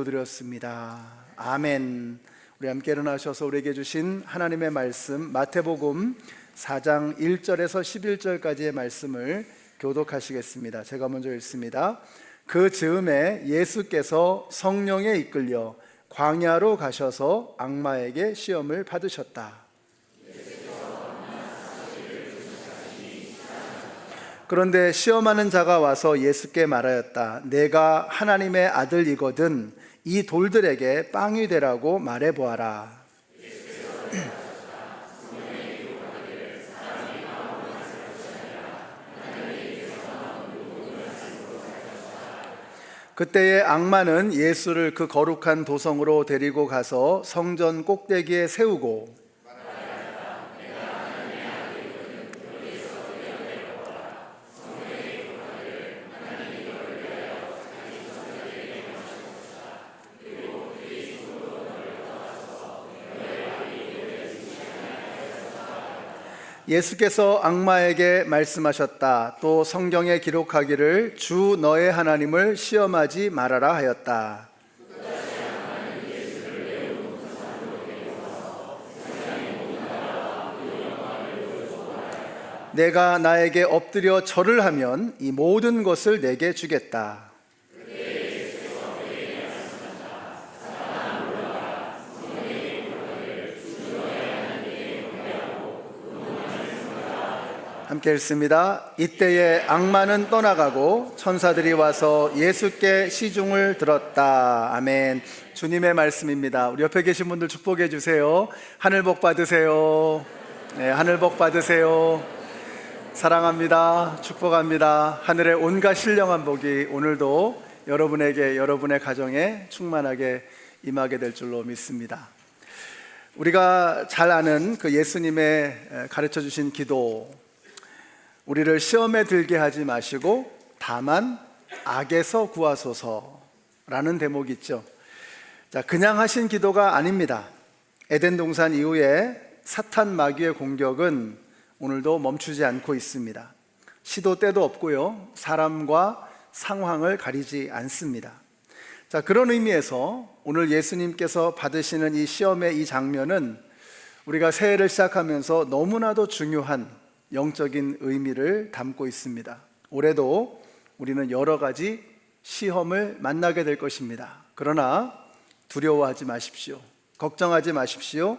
드렸습니다. 아멘. 우리 함께 일어나셔서 우리에게 주신 하나님의 말씀 마태복음 4장 1절에서 11절까지의 말씀을 교독하시겠습니다. 제가 먼저 읽습니다. 그 즈음에 예수께서 성령에 이끌려 광야로 가셔서 악마에게 시험을 받으셨다. 그런데 시험하는 자가 와서 예수께 말하였다. 내가 하나님의 아들이거든 이 돌들에게 빵이 되라고 말해보아라. 그때에 악마는 예수를 그 거룩한 도성으로 데리고 가서 성전 꼭대기에 세우고 예수께서 악마에게 말씀하셨다. 또 성경에 기록하기를 주 너의 하나님을 시험하지 말아라 하였다. 내가 나에게 엎드려 절을 하면 이 모든 것을 내게 주겠다. 함께 읽습니다. 이때에 악마는 떠나가고 천사들이 와서 예수께 시중을 들었다. 아멘. 주님의 말씀입니다. 우리 옆에 계신 분들 축복해 주세요. 하늘 복 받으세요. 네, 하늘 복 받으세요. 사랑합니다. 축복합니다. 하늘의 온갖 신령한 복이 오늘도 여러분에게, 여러분의 가정에 충만하게 임하게 될 줄로 믿습니다. 우리가 잘 아는 그 예수님의 가르쳐 주신 기도, 우리를 시험에 들게 하지 마시고 다만 악에서 구하소서라는 대목이 있죠. 자, 그냥 하신 기도가 아닙니다. 에덴 동산 이후에 사탄 마귀의 공격은 오늘도 멈추지 않고 있습니다. 시도 때도 없고요, 사람과 상황을 가리지 않습니다. 자, 그런 의미에서 오늘 예수님께서 받으시는 이 시험의 이 장면은 우리가 새해를 시작하면서 너무나도 중요한 영적인 의미를 담고 있습니다. 올해도 우리는 여러 가지 시험을 만나게 될 것입니다. 그러나 두려워하지 마십시오. 걱정하지 마십시오.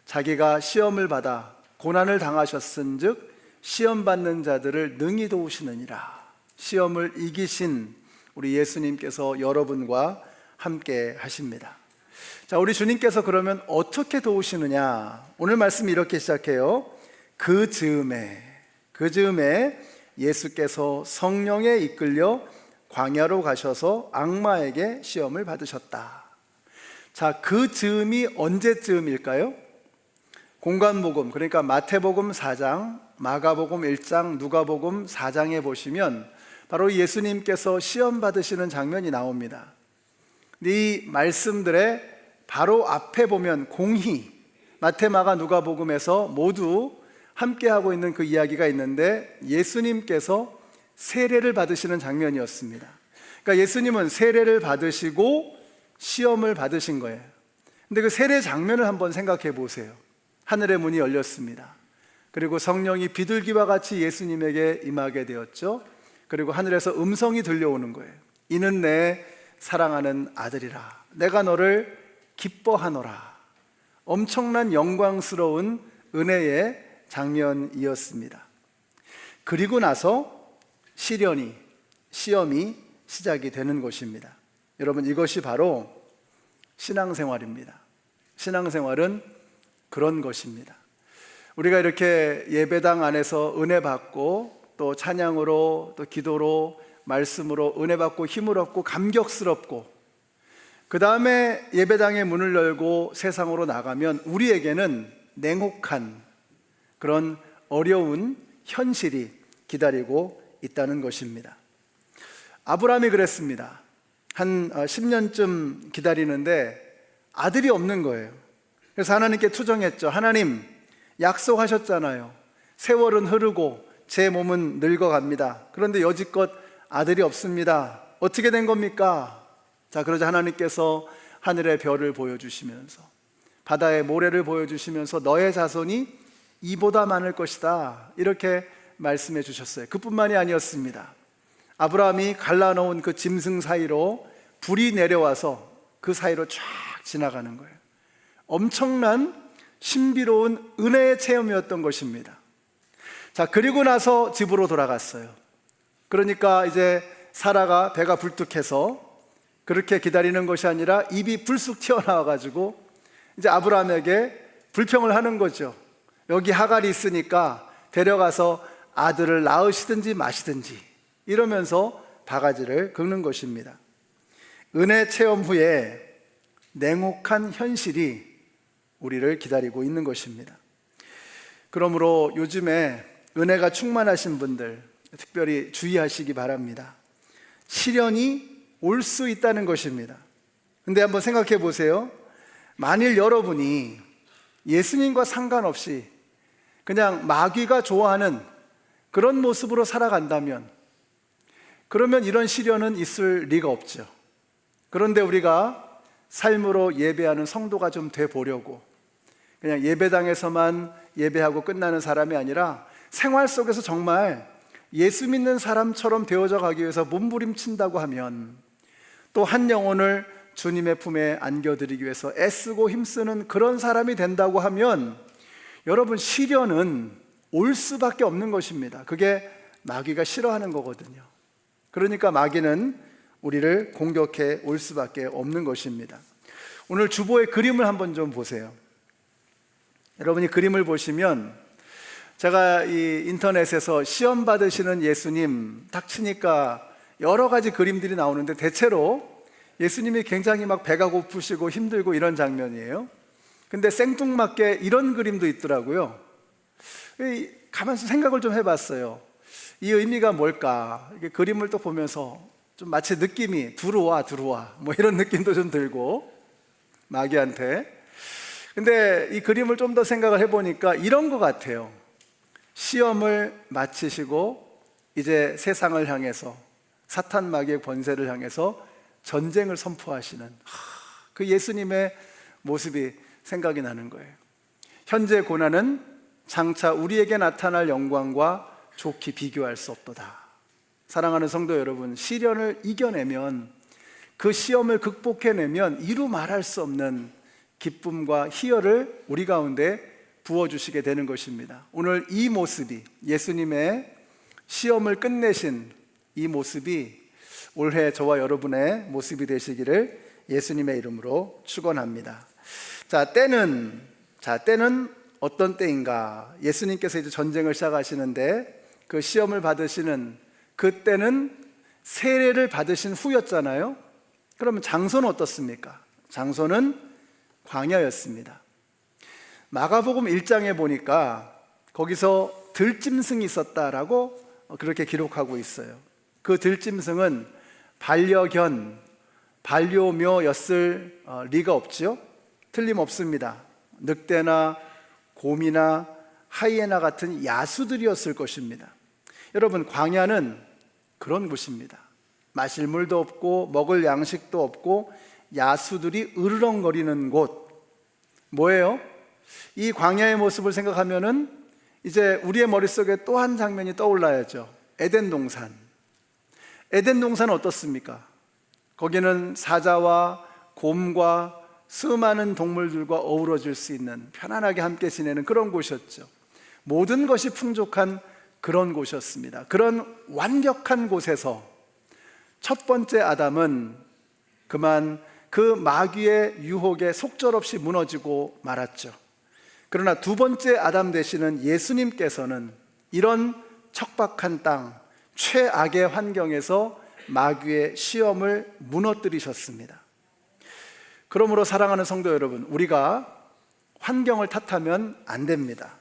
자기가 시험을 받아 고난을 당하셨은즉 시험 받는 자들을 능히 도우시느니라. 시험을 이기신 우리 예수님께서 여러분과 함께 하십니다. 자, 우리 주님께서 그러면 어떻게 도우시느냐? 오늘 말씀 이렇게 시작해요. 그 즈음에 예수께서 성령에 이끌려 광야로 가셔서 악마에게 시험을 받으셨다. 자, 그 즈음이 언제쯤일까요? 공관복음, 그러니까 마태복음 4장, 마가복음 1장, 누가복음 4장에 보시면 바로 예수님께서 시험 받으시는 장면이 나옵니다. 이 말씀들의 바로 앞에 보면 공히 마태, 마가, 누가복음에서 모두 함께하고 있는 그 이야기가 있는데 예수님께서 세례를 받으시는 장면이었습니다. 그러니까 예수님은 세례를 받으시고 시험을 받으신 거예요. 근데 그 세례 장면을 한번 생각해 보세요. 하늘의 문이 열렸습니다. 그리고 성령이 비둘기와 같이 예수님에게 임하게 되었죠. 그리고 하늘에서 음성이 들려오는 거예요. 이는 내 사랑하는 아들이라. 내가 너를 기뻐하노라. 엄청난 영광스러운 은혜의 장면이었습니다. 그리고 나서 시험이 시작이 되는 것입니다. 여러분, 이것이 바로 신앙생활입니다. 신앙생활은 그런 것입니다. 우리가 이렇게 예배당 안에서 은혜 받고 또 찬양으로 또 기도로 말씀으로 은혜 받고 힘을 얻고 감격스럽고 그 다음에 예배당의 문을 열고 세상으로 나가면 우리에게는 냉혹한 그런 어려운 현실이 기다리고 있다는 것입니다. 아브라함이 그랬습니다. 한 10년쯤 기다리는데 아들이 없는 거예요. 그래서 하나님께 투정했죠. 하나님, 약속하셨잖아요. 세월은 흐르고 제 몸은 늙어갑니다. 그런데 여지껏 아들이 없습니다. 어떻게 된 겁니까? 자, 그러자 하나님께서 하늘의 별을 보여주시면서 바다의 모래를 보여주시면서 너의 자손이 이보다 많을 것이다, 이렇게 말씀해 주셨어요. 그뿐만이 아니었습니다. 아브라함이 갈라놓은 그 짐승 사이로 불이 내려와서 그 사이로 쫙 지나가는 거예요. 엄청난 신비로운 은혜의 체험이었던 것입니다. 자, 그리고 나서 집으로 돌아갔어요. 그러니까 이제 사라가 배가 불뚝해서 그렇게 기다리는 것이 아니라 입이 불쑥 튀어나와가지고 이제 아브라함에게 불평을 하는 거죠. 여기 하갈이 있으니까 데려가서 아들을 낳으시든지 마시든지, 이러면서 바가지를 긁는 것입니다. 은혜 체험 후에 냉혹한 현실이 우리를 기다리고 있는 것입니다. 그러므로 요즘에 은혜가 충만하신 분들 특별히 주의하시기 바랍니다. 시련이 올 수 있다는 것입니다. 근데 한번 생각해 보세요. 만일 여러분이 예수님과 상관없이 그냥 마귀가 좋아하는 그런 모습으로 살아간다면, 그러면 이런 시련은 있을 리가 없죠. 그런데 우리가 삶으로 예배하는 성도가 좀 돼 보려고 그냥 예배당에서만 예배하고 끝나는 사람이 아니라 생활 속에서 정말 예수 믿는 사람처럼 되어져 가기 위해서 몸부림친다고 하면, 또 한 영혼을 주님의 품에 안겨드리기 위해서 애쓰고 힘쓰는 그런 사람이 된다고 하면, 여러분, 시련은 올 수밖에 없는 것입니다. 그게 마귀가 싫어하는 거거든요. 그러니까 마귀는 우리를 공격해 올 수밖에 없는 것입니다. 오늘 주보의 그림을 한번 좀 보세요. 여러분이 그림을 보시면, 제가 이 인터넷에서 시험 받으시는 예수님 딱 치니까 여러 가지 그림들이 나오는데, 대체로 예수님이 굉장히 막 배가 고프시고 힘들고 이런 장면이에요. 근데 생뚱맞게 이런 그림도 있더라고요. 가만히 생각을 좀 해봤어요. 이 의미가 뭘까? 이게 그림을 또 보면서 좀 마치 느낌이 들어와 뭐 이런 느낌도 좀 들고, 마귀한테. 근데 이 그림을 좀 더 생각을 해보니까 이런 것 같아요. 시험을 마치시고 이제 세상을 향해서, 사탄 마귀의 권세를 향해서 전쟁을 선포하시는 그 예수님의 모습이 생각이 나는 거예요. 현재 고난은 장차 우리에게 나타날 영광과 좋게 비교할 수 없도다. 사랑하는 성도 여러분, 시련을 이겨내면, 그 시험을 극복해내면 이루 말할 수 없는 기쁨과 희열을 우리 가운데 부어주시게 되는 것입니다. 오늘 이 모습이, 예수님의 시험을 끝내신 이 모습이 올해 저와 여러분의 모습이 되시기를 예수님의 이름으로 축원합니다. 때는 어떤 때인가? 예수님께서 이제 전쟁을 시작하시는데 그 시험을 받으시는 그때는 세례를 받으신 후였잖아요. 그러면 장소는 어떻습니까? 장소는 광야였습니다. 마가복음 1장에 보니까 거기서 들짐승이 있었다라고 그렇게 기록하고 있어요. 그 들짐승은 반려견, 반려묘였을 리가 없죠. 틀림없습니다. 늑대나 곰이나 하이에나 같은 야수들이었을 것입니다. 여러분, 광야는 그런 곳입니다. 마실 물도 없고 먹을 양식도 없고 야수들이 으르렁거리는 곳. 뭐예요? 이 광야의 모습을 생각하면은 이제 우리의 머릿속에 또 한 장면이 떠올라야죠. 에덴 동산. 에덴 동산은 어떻습니까? 거기는 사자와 곰과 수많은 동물들과 어우러질 수 있는, 편안하게 함께 지내는 그런 곳이었죠. 모든 것이 풍족한 그런 곳이었습니다. 그런 완벽한 곳에서 첫 번째 아담은 그만 그 마귀의 유혹에 속절없이 무너지고 말았죠. 그러나 두 번째 아담 되시는 예수님께서는 이런 척박한 땅, 최악의 환경에서 마귀의 시험을 무너뜨리셨습니다. 그러므로 사랑하는 성도 여러분, 우리가 환경을 탓하면 안 됩니다.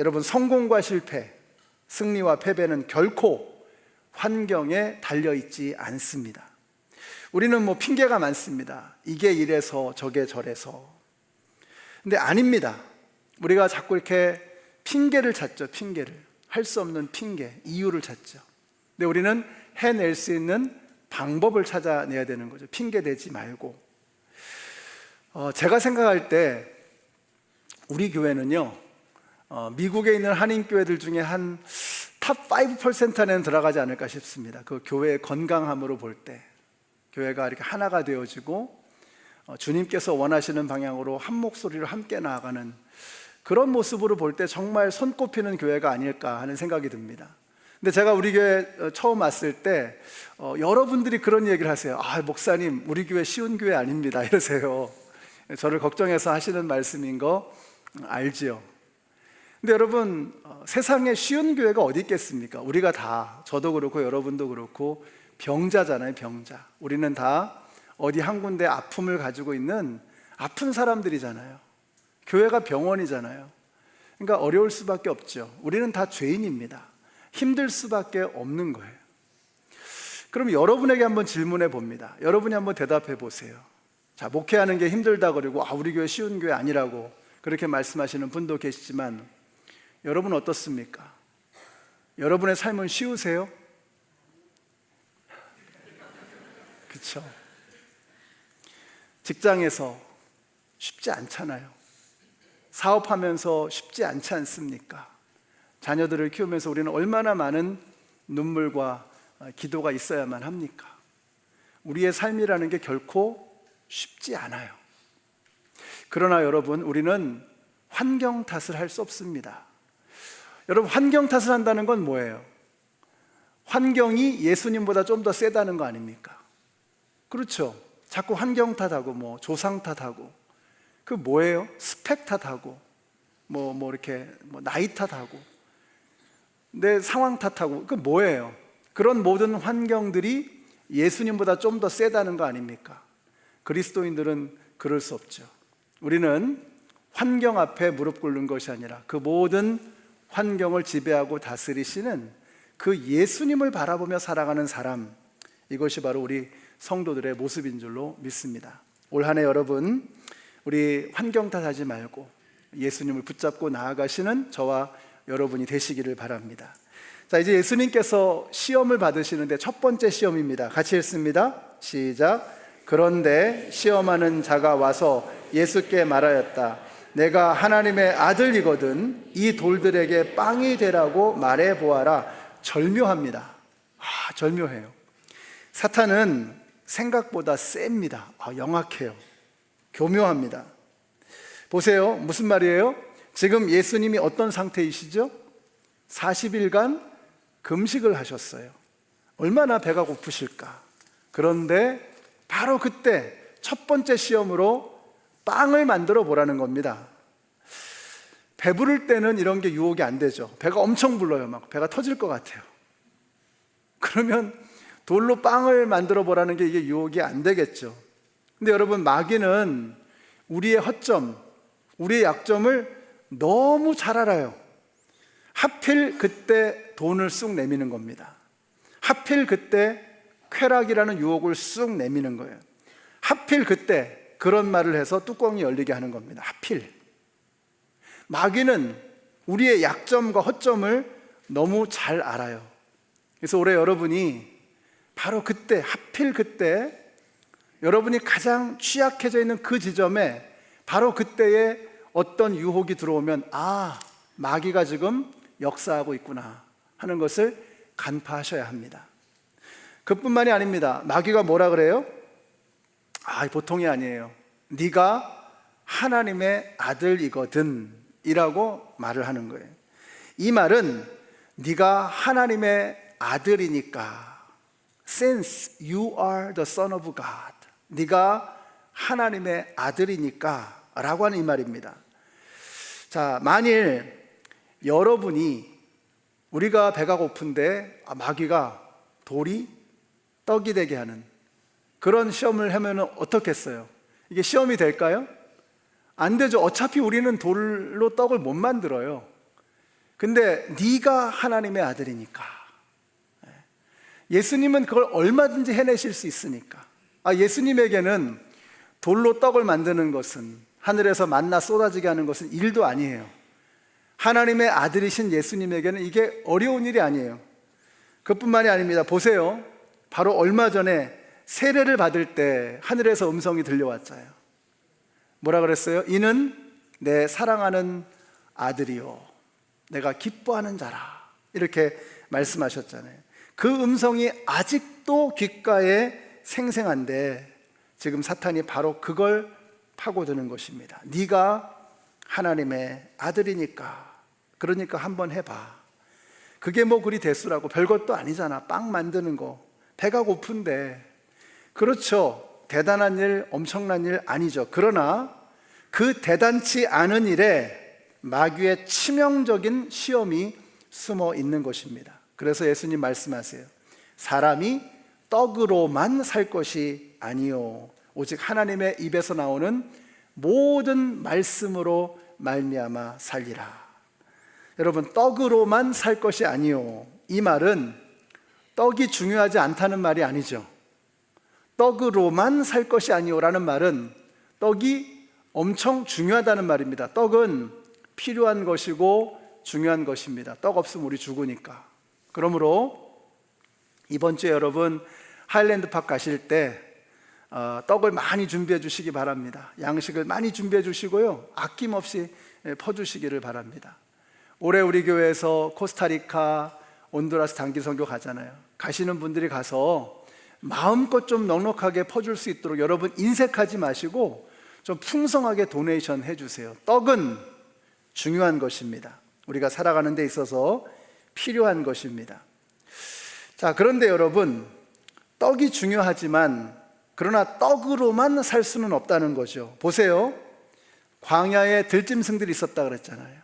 여러분, 성공과 실패, 승리와 패배는 결코 환경에 달려있지 않습니다. 우리는 핑계가 많습니다. 이게 이래서 저게 저래서. 근데 아닙니다. 우리가 자꾸 이렇게 핑계를 찾죠. 핑계를. 할 수 없는 핑계, 이유를 찾죠. 근데 우리는 해낼 수 있는 방법을 찾아내야 되는 거죠. 핑계 대지 말고. 제가 생각할 때 우리 교회는요, 미국에 있는 한인교회들 중에 한 탑 5% 안에는 들어가지 않을까 싶습니다. 그 교회의 건강함으로 볼 때 교회가 이렇게 하나가 되어지고 주님께서 원하시는 방향으로 한 목소리로 함께 나아가는 그런 모습으로 볼 때 정말 손꼽히는 교회가 아닐까 하는 생각이 듭니다. 근데 제가 우리 교회 처음 왔을 때 여러분들이 그런 얘기를 하세요. 목사님, 우리 교회 쉬운 교회 아닙니다 이러세요. 저를 걱정해서 하시는 말씀인 거 알지요. 근데 여러분, 세상에 쉬운 교회가 어디 있겠습니까? 우리가 다, 저도 그렇고 여러분도 그렇고 병자잖아요. 병자. 우리는 다 어디 한 군데 아픔을 가지고 있는 아픈 사람들이잖아요. 교회가 병원이잖아요. 그러니까 어려울 수밖에 없죠. 우리는 다 죄인입니다. 힘들 수밖에 없는 거예요. 그럼 여러분에게 한번 질문해 봅니다. 여러분이 한번 대답해 보세요. 자, 목회하는 게 힘들다 그러고 우리 교회 쉬운 교회 아니라고 그렇게 말씀하시는 분도 계시지만 여러분 어떻습니까? 여러분의 삶은 쉬우세요? 그렇죠. 직장에서 쉽지 않잖아요. 사업하면서 쉽지 않지 않습니까? 자녀들을 키우면서 우리는 얼마나 많은 눈물과 기도가 있어야만 합니까? 우리의 삶이라는 게 결코 쉽지 않아요. 그러나 여러분, 우리는 환경 탓을 할 수 없습니다. 여러분, 환경 탓을 한다는 건 뭐예요? 환경이 예수님보다 좀 더 세다는 거 아닙니까? 그렇죠. 자꾸 환경 탓하고 조상 탓하고 그 뭐예요? 스펙 탓하고 이렇게 나이 탓하고 내 상황 탓하고 그 뭐예요? 그런 모든 환경들이 예수님보다 좀 더 세다는 거 아닙니까? 그리스도인들은 그럴 수 없죠. 우리는 환경 앞에 무릎 꿇는 것이 아니라 그 모든 환경을 지배하고 다스리시는 그 예수님을 바라보며 살아가는 사람, 이것이 바로 우리 성도들의 모습인 줄로 믿습니다. 올 한 해 여러분, 우리 환경 탓하지 말고 예수님을 붙잡고 나아가시는 저와 여러분이 되시기를 바랍니다. 자, 이제 예수님께서 시험을 받으시는데 첫 번째 시험입니다. 같이 읽습니다. 시작. 그런데 시험하는 자가 와서 예수께 말하였다. 내가 하나님의 아들이거든 이 돌들에게 빵이 되라고 말해 보아라. 절묘합니다. 절묘해요. 사탄은 생각보다 셉니다. 영악해요. 교묘합니다. 보세요. 무슨 말이에요? 지금 예수님이 어떤 상태이시죠? 40일간 금식을 하셨어요. 얼마나 배가 고프실까? 그런데 바로 그때 첫 번째 시험으로 빵을 만들어 보라는 겁니다. 배부를 때는 이런 게 유혹이 안 되죠. 배가 엄청 불러요. 막 배가 터질 것 같아요. 그러면 돌로 빵을 만들어 보라는 게 이게 유혹이 안 되겠죠. 근데 여러분, 마귀는 우리의 허점, 우리의 약점을 너무 잘 알아요. 하필 그때 돈을 쑥 내미는 겁니다. 하필 그때 쾌락이라는 유혹을 쑥 내미는 거예요. 하필 그때 그런 말을 해서 뚜껑이 열리게 하는 겁니다. 하필. 마귀는 우리의 약점과 허점을 너무 잘 알아요. 그래서 올해 여러분이 바로 그때, 하필 그때 여러분이 가장 취약해져 있는 그 지점에 바로 그때에 어떤 유혹이 들어오면 마귀가 지금 역사하고 있구나 하는 것을 간파하셔야 합니다. 그뿐만이 아닙니다. 마귀가 뭐라 그래요? 보통이 아니에요. 네가 하나님의 아들이거든 이라고 말을 하는 거예요. 이 말은 네가 하나님의 아들이니까, since you are the son of God, 네가 하나님의 아들이니까 라고 하는 이 말입니다. 자, 만일 여러분이 우리가 배가 고픈데 마귀가 돌이 떡이 되게 하는 그런 시험을 하면 어떻겠어요? 이게 시험이 될까요? 안 되죠. 어차피 우리는 돌로 떡을 못 만들어요. 근데 네가 하나님의 아들이니까, 예수님은 그걸 얼마든지 해내실 수 있으니까. 예수님에게는 돌로 떡을 만드는 것은, 하늘에서 만나 쏟아지게 하는 것은 일도 아니에요. 하나님의 아들이신 예수님에게는 이게 어려운 일이 아니에요. 그뿐만이 아닙니다. 보세요. 바로 얼마 전에 세례를 받을 때 하늘에서 음성이 들려왔잖아요. 뭐라 그랬어요? 이는 내 사랑하는 아들이요 내가 기뻐하는 자라, 이렇게 말씀하셨잖아요. 그 음성이 아직도 귓가에 생생한데 지금 사탄이 바로 그걸 파고드는 것입니다. 네가 하나님의 아들이니까, 그러니까 한번 해봐. 그게 뭐 그리 대수라고, 별것도 아니잖아. 빵 만드는 거, 배가 고픈데. 그렇죠, 대단한 일, 엄청난 일 아니죠. 그러나 그 대단치 않은 일에 마귀의 치명적인 시험이 숨어 있는 것입니다. 그래서 예수님 말씀하세요. 사람이 떡으로만 살 것이 아니요 오직 하나님의 입에서 나오는 모든 말씀으로 말미암아 살리라. 여러분, 떡으로만 살 것이 아니요, 이 말은 떡이 중요하지 않다는 말이 아니죠. 떡으로만 살 것이 아니요라는 말은 떡이 엄청 중요하다는 말입니다. 떡은 필요한 것이고 중요한 것입니다. 떡 없으면 우리 죽으니까. 그러므로 이번 주에 여러분 하일랜드 파크 가실 때 떡을 많이 준비해 주시기 바랍니다. 양식을 많이 준비해 주시고요, 아낌없이 퍼주시기를 바랍니다. 올해 우리 교회에서 코스타리카, 온두라스 단기 선교 가잖아요. 가시는 분들이 가서 마음껏 좀 넉넉하게 퍼줄 수 있도록 여러분 인색하지 마시고 좀 풍성하게 도네이션 해주세요. 떡은 중요한 것입니다. 우리가 살아가는 데 있어서 필요한 것입니다. 자, 그런데 여러분, 떡이 중요하지만 그러나 떡으로만 살 수는 없다는 거죠. 보세요, 광야에 들짐승들이 있었다 그랬잖아요.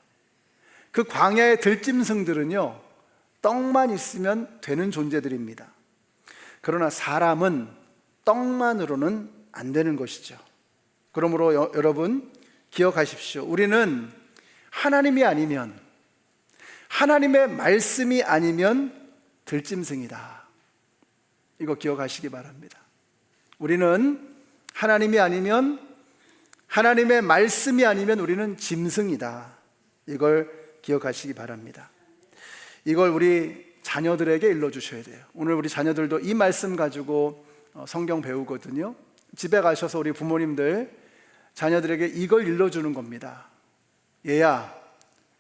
그 광야의 들짐승들은요, 떡만 있으면 되는 존재들입니다. 그러나 사람은 떡만으로는 안 되는 것이죠. 그러므로 여러분 기억하십시오. 우리는 하나님이 아니면, 하나님의 말씀이 아니면 들짐승이다. 이거 기억하시기 바랍니다. 우리는 하나님이 아니면, 하나님의 말씀이 아니면 우리는 짐승이다. 이걸 기억하시기 바랍니다. 이걸 우리 자녀들에게 일러주셔야 돼요. 오늘 우리 자녀들도 이 말씀 가지고 성경 배우거든요. 집에 가셔서 우리 부모님들 자녀들에게 이걸 일러주는 겁니다. 얘야,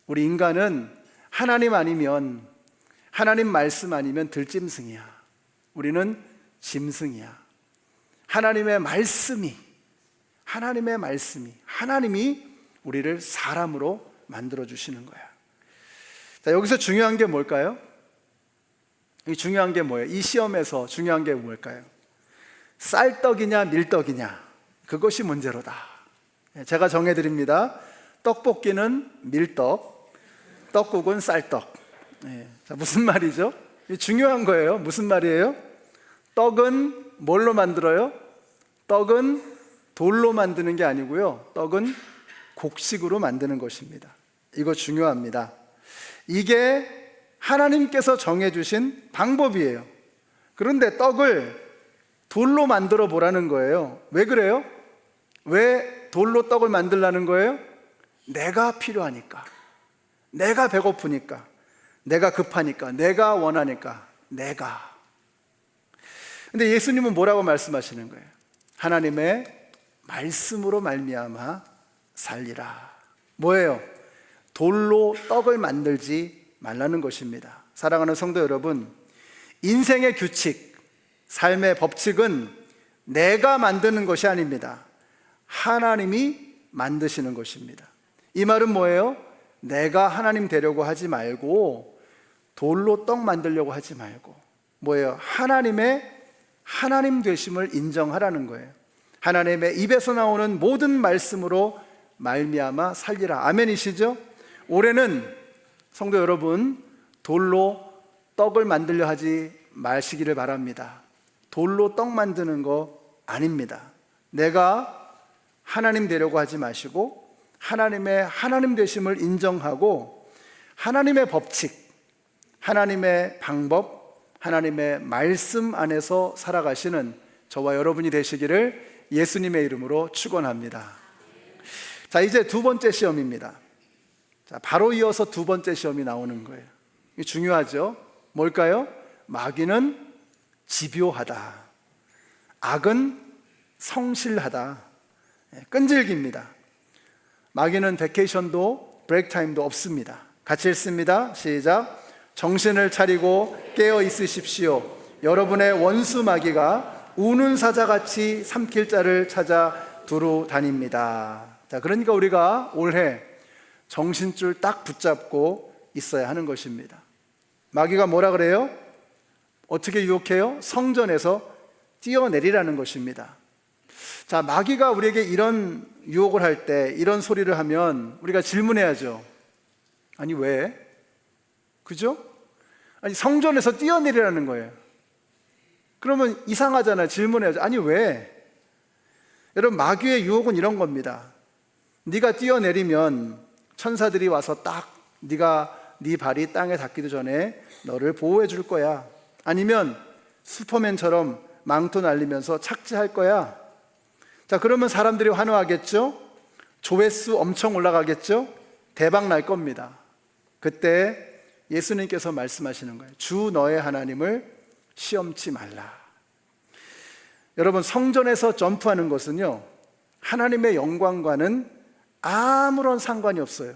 우리 인간은 하나님 아니면, 하나님 말씀 아니면 들짐승이야. 우리는 짐승이야. 하나님의 말씀이, 하나님이 우리를 사람으로 만들어 주시는 거야. 자, 여기서 중요한 게 뭘까요? 이 중요한 게 뭐예요? 이 시험에서 중요한 게 뭘까요? 쌀떡이냐 밀떡이냐, 그것이 문제로다. 제가 정해드립니다. 떡볶이는 밀떡, 떡국은 쌀떡. 자, 무슨 말이죠? 중요한 거예요. 무슨 말이에요? 떡은 뭘로 만들어요? 떡은 돌로 만드는 게 아니고요, 떡은 곡식으로 만드는 것입니다. 이거 중요합니다. 이게 하나님께서 정해주신 방법이에요. 그런데 떡을 돌로 만들어 보라는 거예요. 왜 그래요? 왜 돌로 떡을 만들라는 거예요? 내가 필요하니까, 내가 배고프니까, 내가 급하니까, 내가 원하니까, 내가. 근데 예수님은 뭐라고 말씀하시는 거예요? 하나님의 말씀으로 말미암아 살리라. 뭐예요? 돌로 떡을 만들지 말라는 것입니다. 사랑하는 성도 여러분, 인생의 규칙, 삶의 법칙은 내가 만드는 것이 아닙니다. 하나님이 만드시는 것입니다. 이 말은 뭐예요? 내가 하나님 되려고 하지 말고, 돌로 떡 만들려고 하지 말고, 뭐예요? 하나님의 하나님 되심을 인정하라는 거예요. 하나님의 입에서 나오는 모든 말씀으로 말미암아 살리라. 아멘이시죠? 올해는 성도 여러분, 돌로 떡을 만들려 하지 마시기를 바랍니다. 돌로 떡 만드는 거 아닙니다. 내가 하나님 되려고 하지 마시고 하나님의 하나님 되심을 인정하고 하나님의 법칙, 하나님의 방법, 하나님의 말씀 안에서 살아가시는 저와 여러분이 되시기를 예수님의 이름으로 축원합니다. 자, 이제 두 번째 시험입니다. 자, 바로 이어서 두 번째 시험이 나오는 거예요. 이게 중요하죠? 뭘까요? 마귀는 집요하다. 악은 성실하다. 끈질깁니다. 마귀는 베케이션도 브레이크 타임도 없습니다. 같이 읽습니다. 시작. 정신을 차리고 깨어 있으십시오. 여러분의 원수 마귀가 우는 사자같이 삼킬 자를 찾아 두루 다닙니다. 자, 그러니까 우리가 올해 정신줄 딱 붙잡고 있어야 하는 것입니다. 마귀가 뭐라 그래요? 어떻게 유혹해요? 성전에서 뛰어내리라는 것입니다. 자, 마귀가 우리에게 이런 유혹을 할 때, 이런 소리를 하면 우리가 질문해야죠. 아니 왜? 그죠? 아니 성전에서 뛰어내리라는 거예요. 그러면 이상하잖아요. 질문해야죠. 아니 왜? 여러분, 마귀의 유혹은 이런 겁니다. 네가 뛰어내리면 천사들이 와서 딱 네 발이 땅에 닿기도 전에 너를 보호해 줄 거야. 아니면 슈퍼맨처럼 망토 날리면서 착지할 거야. 자, 그러면 사람들이 환호하겠죠? 조회수 엄청 올라가겠죠? 대박 날 겁니다. 그때 예수님께서 말씀하시는 거예요. 주 너의 하나님을 시험치 말라. 여러분, 성전에서 점프하는 것은요, 하나님의 영광과는 아무런 상관이 없어요.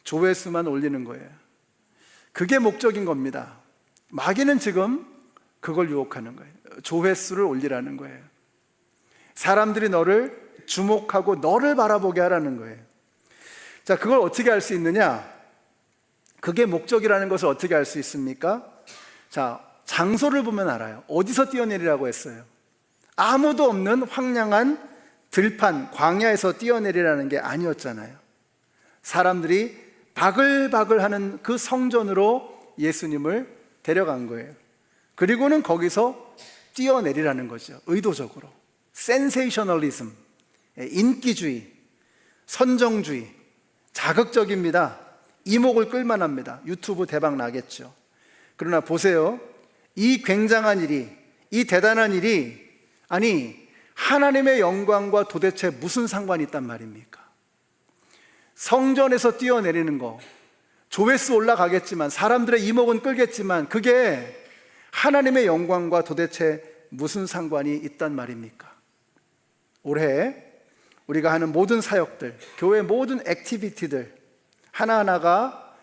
조회수만 올리는 거예요. 그게 목적인 겁니다. 마귀는 지금 그걸 유혹하는 거예요. 조회수를 올리라는 거예요. 사람들이 너를 주목하고 너를 바라보게 하라는 거예요. 자, 그걸 어떻게 알 수 있느냐? 그게 목적이라는 것을 어떻게 알 수 있습니까? 자, 장소를 보면 알아요. 어디서 뛰어내리라고 했어요? 아무도 없는 황량한 들판, 광야에서 뛰어내리라는 게 아니었잖아요. 사람들이 바글바글 하는 그 성전으로 예수님을 데려간 거예요. 그리고는 거기서 뛰어내리라는 거죠. 의도적으로. 센세이셔널리즘, 인기주의, 선정주의, 자극적입니다. 이목을 끌만합니다. 유튜브 대박 나겠죠. 그러나 보세요. 이 굉장한 일이, 이 대단한 일이, 아니 하나님의 영광과 도대체 무슨 상관이 있단 말입니까? 성전에서 뛰어내리는 거, 조회수 올라가겠지만, 사람들의 이목은 끌겠지만, 그게 하나님의 영광과 도대체 무슨 상관이 있단 말입니까? 올해 우리가 하는 모든 사역들, 교회 모든 액티비티들 하나하나가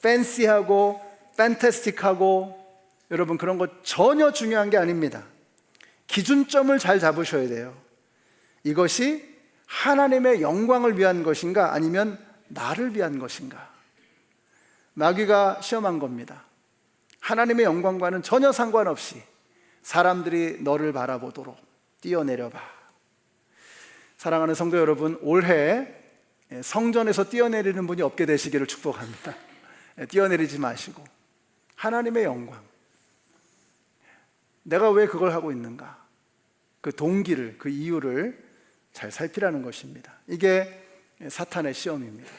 팬시하고 팬테스틱하고, 여러분 그런 거 전혀 중요한 게 아닙니다. 기준점을 잘 잡으셔야 돼요. 이것이 하나님의 영광을 위한 것인가, 아니면 나를 위한 것인가? 마귀가 시험한 겁니다. 하나님의 영광과는 전혀 상관없이 사람들이 너를 바라보도록 뛰어내려봐. 사랑하는 성도 여러분, 올해 성전에서 뛰어내리는 분이 없게 되시기를 축복합니다. 뛰어내리지 마시고 하나님의 영광, 내가 왜 그걸 하고 있는가, 그 동기를, 그 이유를 잘 살피라는 것입니다. 이게 사탄의 시험입니다.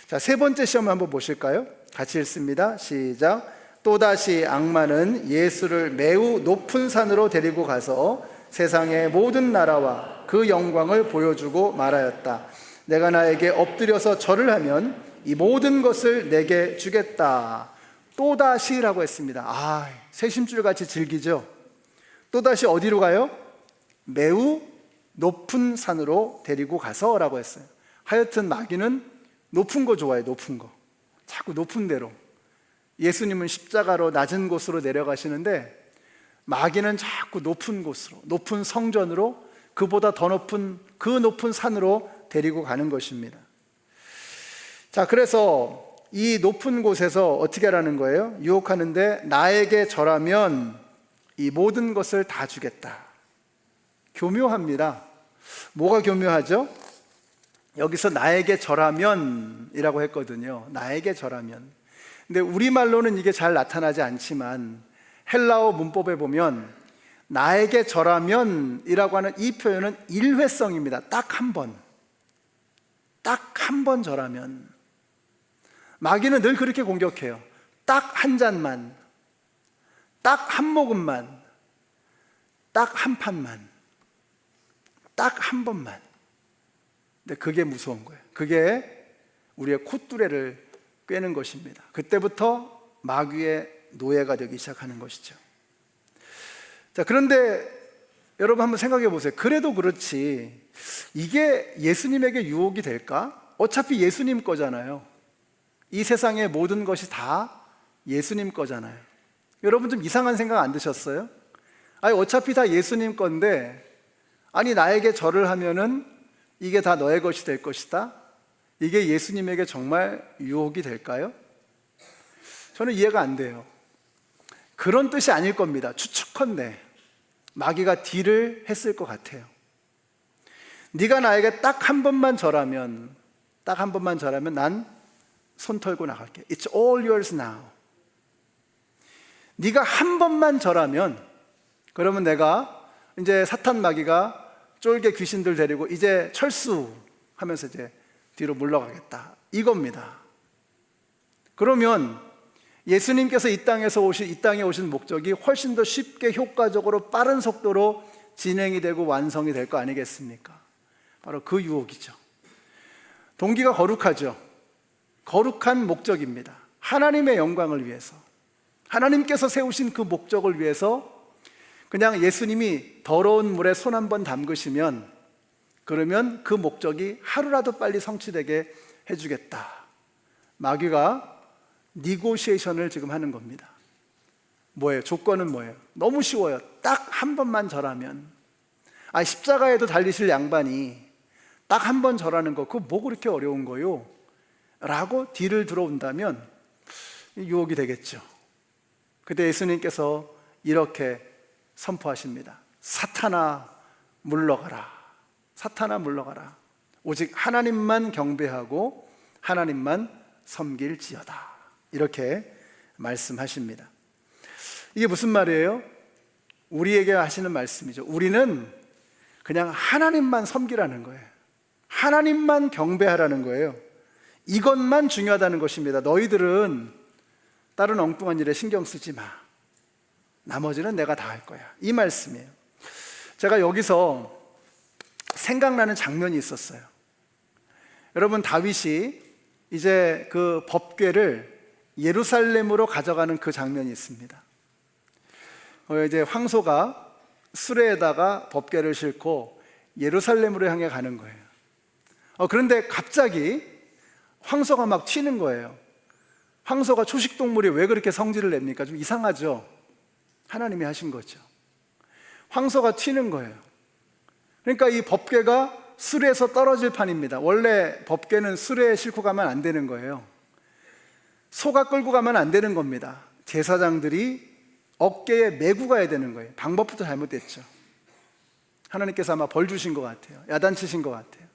자, 세 번째 시험을 한번 보실까요? 같이 읽습니다. 시작. 또다시 악마는 예수를 매우 높은 산으로 데리고 가서 세상의 모든 나라와 그 영광을 보여주고 말하였다. 내가 나에게 엎드려서 절을 하면 이 모든 것을 내게 주겠다. 또다시라고 했습니다. 새심줄같이 즐기죠. 또다시 어디로 가요? 매우 높은 산으로 데리고 가서 라고 했어요. 하여튼 마귀는 높은 거 좋아해요. 높은 거. 자꾸 높은 데로. 예수님은 십자가로 낮은 곳으로 내려가시는데, 마귀는 자꾸 높은 곳으로, 높은 성전으로, 그보다 더 높은 그 높은 산으로 데리고 가는 것입니다. 자, 그래서 이 높은 곳에서 어떻게 하라는 거예요? 유혹하는데, 나에게 절하면 이 모든 것을 다 주겠다. 교묘합니다. 뭐가 교묘하죠? 여기서 나에게 절하면 이라고 했거든요. 나에게 절하면. 근데 우리말로는 이게 잘 나타나지 않지만 헬라어 문법에 보면 나에게 절하면 이라고 하는 이 표현은 일회성입니다. 딱 한 번. 딱 한 번 절하면. 마귀는 늘 그렇게 공격해요. 딱 한 잔만, 딱 한 모금만, 딱 한 판만, 딱 한 번만. 근데 그게 무서운 거예요. 그게 우리의 콧뚜레를 꿰는 것입니다. 그때부터 마귀의 노예가 되기 시작하는 것이죠. 자, 그런데 여러분 한번 생각해 보세요. 그래도 그렇지, 이게 예수님에게 유혹이 될까? 어차피 예수님 거잖아요. 이 세상의 모든 것이 다 예수님 거잖아요. 여러분 좀 이상한 생각 안 드셨어요? 아니, 어차피 다 예수님 건데, 아니, 나에게 절을 하면은 이게 다 너의 것이 될 것이다? 이게 예수님에게 정말 유혹이 될까요? 저는 이해가 안 돼요. 그런 뜻이 아닐 겁니다. 추측컨대 마귀가 딜을 했을 것 같아요. 네가 나에게 딱 한 번만 절하면 난 손 털고 나갈게. It's all yours now. 네가 한 번만 절하면, 그러면 내가 이제 사탄 마귀가 쫄개 귀신들 데리고 이제 철수하면서 이제 뒤로 물러가겠다, 이겁니다. 그러면 예수님께서 이 땅에 오신 목적이 훨씬 더 쉽게, 효과적으로, 빠른 속도로 진행이 되고 완성이 될 거 아니겠습니까? 바로 그 유혹이죠. 동기가 거룩하죠. 거룩한 목적입니다. 하나님의 영광을 위해서, 하나님께서 세우신 그 목적을 위해서 그냥 예수님이 더러운 물에 손 한번 담그시면, 그러면 그 목적이 하루라도 빨리 성취되게 해주겠다. 마귀가 니고시에이션을 지금 하는 겁니다. 뭐예요? 조건은 뭐예요? 너무 쉬워요. 딱 한 번만 절하면. 십자가에도 달리실 양반이 딱 한 번 절하는 거, 그거 뭐 그렇게 어려운 거요? 라고 딜을 들어온다면 유혹이 되겠죠. 그때 예수님께서 이렇게 선포하십니다. 사탄아 물러가라. 사탄아 물러가라. 오직 하나님만 경배하고 하나님만 섬길지어다. 이렇게 말씀하십니다. 이게 무슨 말이에요? 우리에게 하시는 말씀이죠. 우리는 그냥 하나님만 섬기라는 거예요. 하나님만 경배하라는 거예요. 이것만 중요하다는 것입니다. 너희들은 다른 엉뚱한 일에 신경 쓰지 마. 나머지는 내가 다 할 거야. 이 말씀이에요. 제가 여기서 생각나는 장면이 있었어요. 여러분, 다윗이 이제 그 법궤를 예루살렘으로 가져가는 그 장면이 있습니다. 이제 황소가 수레에다가 법궤를 싣고 예루살렘으로 향해 가는 거예요. 그런데 갑자기 황소가 막 튀는 거예요. 황소가 초식동물이 왜 그렇게 성질을 냅니까? 좀 이상하죠? 하나님이 하신 거죠. 황소가 튀는 거예요. 그러니까 이 법궤가 수레에서 떨어질 판입니다. 원래 법궤는 수레에 싣고 가면 안 되는 거예요. 소가 끌고 가면 안 되는 겁니다. 제사장들이 어깨에 메고 가야 되는 거예요. 방법부터 잘못됐죠. 하나님께서 아마 벌 주신 것 같아요. 야단치신 것 같아요.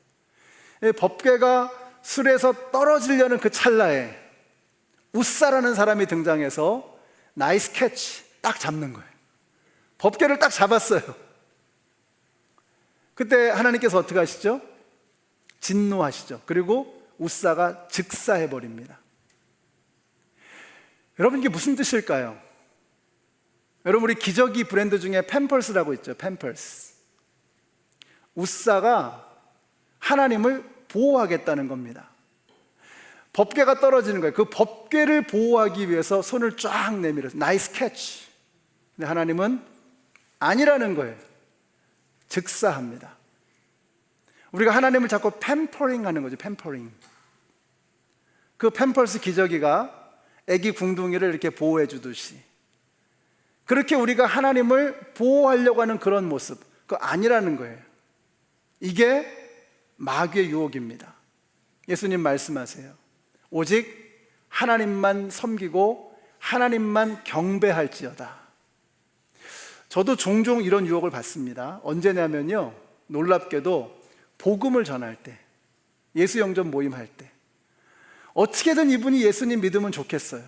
법궤가 수레에서 떨어지려는 그 찰나에 우사라는 사람이 등장해서 나이스 캐치, 딱 잡는 거예요. 법궤를 딱 잡았어요. 그때 하나님께서 어떻게 하시죠? 진노하시죠. 그리고 우사가 즉사해버립니다. 여러분, 이게 무슨 뜻일까요? 여러분, 우리 기저귀 브랜드 중에 팸펄스라고 있죠. 팸펄스. 우사가 하나님을 보호하겠다는 겁니다. 법궤가 떨어지는 거예요. 그 법궤를 보호하기 위해서 손을 쫙 내밀어서 나이스 캐치. 근데 하나님은 아니라는 거예요. 즉사합니다. 우리가 하나님을 자꾸 팸퍼링 하는 거죠. 팸퍼링. 그 팸펄스 기저귀가 아기 궁둥이를 이렇게 보호해 주듯이, 그렇게 우리가 하나님을 보호하려고 하는 그런 모습, 그거 아니라는 거예요. 이게 마귀의 유혹입니다. 예수님 말씀하세요. 오직 하나님만 섬기고 하나님만 경배할지어다. 저도 종종 이런 유혹을 받습니다. 언제냐면요, 놀랍게도 복음을 전할 때, 예수 영접 모임 할 때, 어떻게든 이분이 예수님 믿으면 좋겠어요.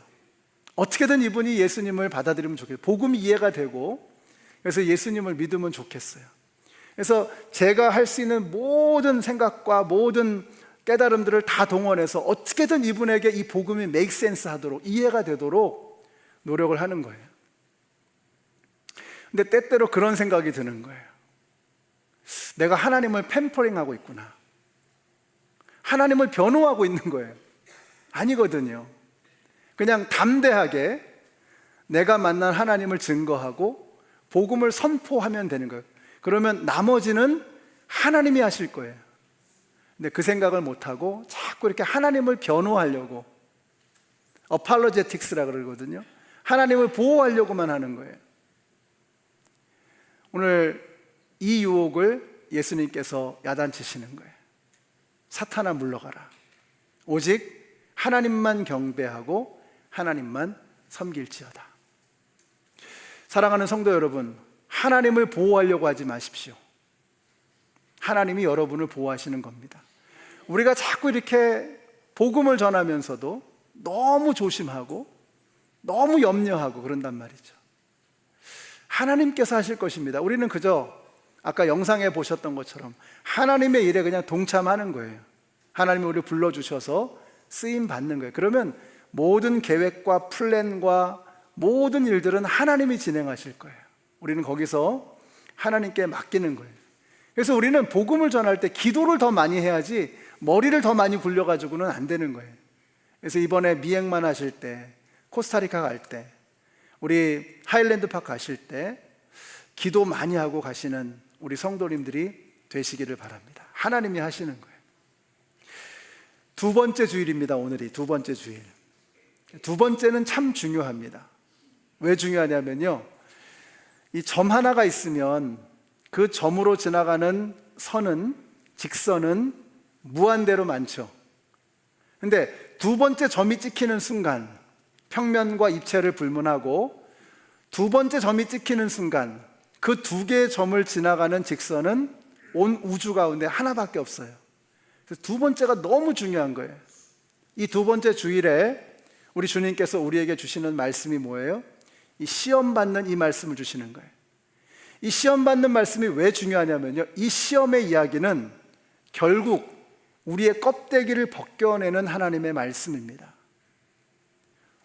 어떻게든 이분이 예수님을 받아들이면 좋겠어요. 복음이 이해가 되고, 그래서 예수님을 믿으면 좋겠어요. 그래서 제가 할 수 있는 모든 생각과 모든 깨달음들을 다 동원해서 어떻게든 이분에게 이 복음이 make sense 하도록, 이해가 되도록 노력을 하는 거예요. 근데 때때로 그런 생각이 드는 거예요. 내가 하나님을 팸퍼링하고 있구나. 하나님을 변호하고 있는 거예요. 아니거든요. 그냥 담대하게 내가 만난 하나님을 증거하고 복음을 선포하면 되는 거예요. 그러면 나머지는 하나님이 하실 거예요. 근데 그 생각을 못하고 자꾸 이렇게 하나님을 변호하려고, 어팔로제틱스라 그러거든요. 하나님을 보호하려고만 하는 거예요. 오늘 이 유혹을 예수님께서 야단치시는 거예요. 사탄아 물러가라. 오직 하나님만 경배하고 하나님만 섬길지어다. 사랑하는 성도 여러분, 하나님을 보호하려고 하지 마십시오. 하나님이 여러분을 보호하시는 겁니다. 우리가 자꾸 이렇게 복음을 전하면서도 너무 조심하고 너무 염려하고 그런단 말이죠. 하나님께서 하실 것입니다. 우리는 그저 아까 영상에 보셨던 것처럼 하나님의 일에 그냥 동참하는 거예요. 하나님이 우리를 불러주셔서 쓰임 받는 거예요. 그러면 모든 계획과 플랜과 모든 일들은 하나님이 진행하실 거예요. 우리는 거기서 하나님께 맡기는 거예요. 그래서 우리는 복음을 전할 때 기도를 더 많이 해야지 머리를 더 많이 굴려가지고는 안 되는 거예요. 그래서 이번에 미행만 하실 때, 코스타리카 갈 때, 우리 하일랜드 파크 가실 때 기도 많이 하고 가시는 우리 성도님들이 되시기를 바랍니다. 하나님이 하시는 거예요. 두 번째 주일입니다. 오늘이 두 번째 주일. 두 번째는 참 중요합니다. 왜 중요하냐면요, 이 점 하나가 있으면 그 점으로 지나가는 선은, 직선은 무한대로 많죠. 근데 두 번째 점이 찍히는 순간 평면과 입체를 불문하고, 두 번째 점이 찍히는 순간 그 두 개의 점을 지나가는 직선은 온 우주 가운데 하나밖에 없어요. 그래서 두 번째가 너무 중요한 거예요. 이 두 번째 주일에 우리 주님께서 우리에게 주시는 말씀이 뭐예요? 이 시험 받는 이 말씀을 주시는 거예요. 이 시험 받는 말씀이 왜 중요하냐면요, 이 시험의 이야기는 결국 우리의 껍데기를 벗겨내는 하나님의 말씀입니다.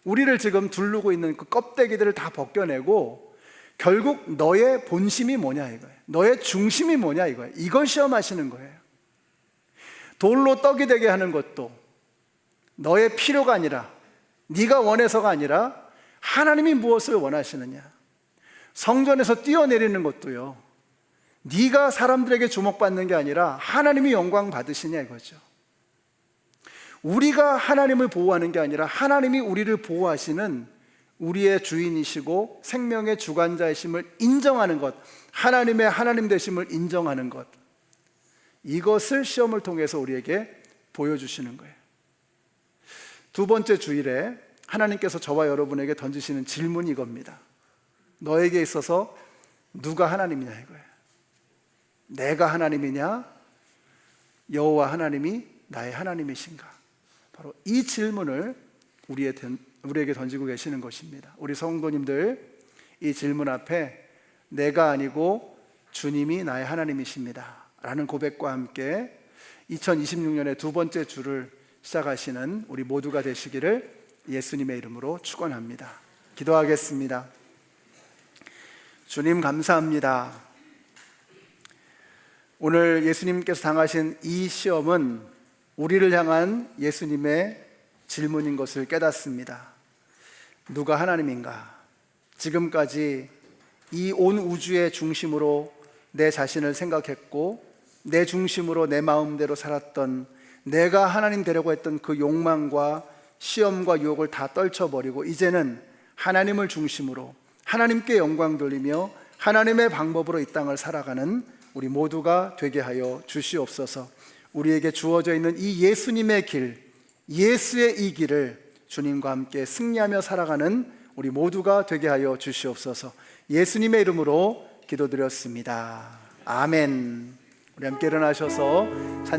우리를 지금 두르고 있는 그 껍데기들을 다 벗겨내고 결국 너의 본심이 뭐냐 이거예요. 너의 중심이 뭐냐 이거예요. 이걸 시험하시는 거예요. 돌로 떡이 되게 하는 것도 너의 필요가 아니라, 네가 원해서가 아니라 하나님이 무엇을 원하시느냐. 성전에서 뛰어내리는 것도요, 네가 사람들에게 주목받는 게 아니라 하나님이 영광 받으시냐 이거죠. 우리가 하나님을 보호하는 게 아니라 하나님이 우리를 보호하시는 우리의 주인이시고 생명의 주관자이심을 인정하는 것, 하나님의 하나님 되심을 인정하는 것, 이것을 시험을 통해서 우리에게 보여주시는 거예요. 두 번째 주일에 하나님께서 저와 여러분에게 던지시는 질문이 이겁니다. 너에게 있어서 누가 하나님이냐 이거예요. 내가 하나님이냐, 여호와 하나님이 나의 하나님이신가? 바로 이 질문을 우리에게 던지고 계시는 것입니다. 우리 성도님들, 이 질문 앞에 내가 아니고 주님이 나의 하나님이십니다 라는 고백과 함께 2026년의 두 번째 주를 시작하시는 우리 모두가 되시기를 예수님의 이름으로 축원합니다. 기도하겠습니다. 주님 감사합니다. 오늘 예수님께서 당하신 이 시험은 우리를 향한 예수님의 질문인 것을 깨닫습니다. 누가 하나님인가? 지금까지 이 온 우주의 중심으로 내 자신을 생각했고 내 중심으로 내 마음대로 살았던, 내가 하나님 되려고 했던 그 욕망과 시험과 유혹을 다 떨쳐버리고 이제는 하나님을 중심으로 하나님께 영광 돌리며 하나님의 방법으로 이 땅을 살아가는 우리 모두가 되게 하여 주시옵소서. 우리에게 주어져 있는 이 예수님의 길, 예수의 이 길을 주님과 함께 승리하며 살아가는 우리 모두가 되게 하여 주시옵소서. 예수님의 이름으로 기도드렸습니다. 아멘. 우리 함께 일어나셔서 찬양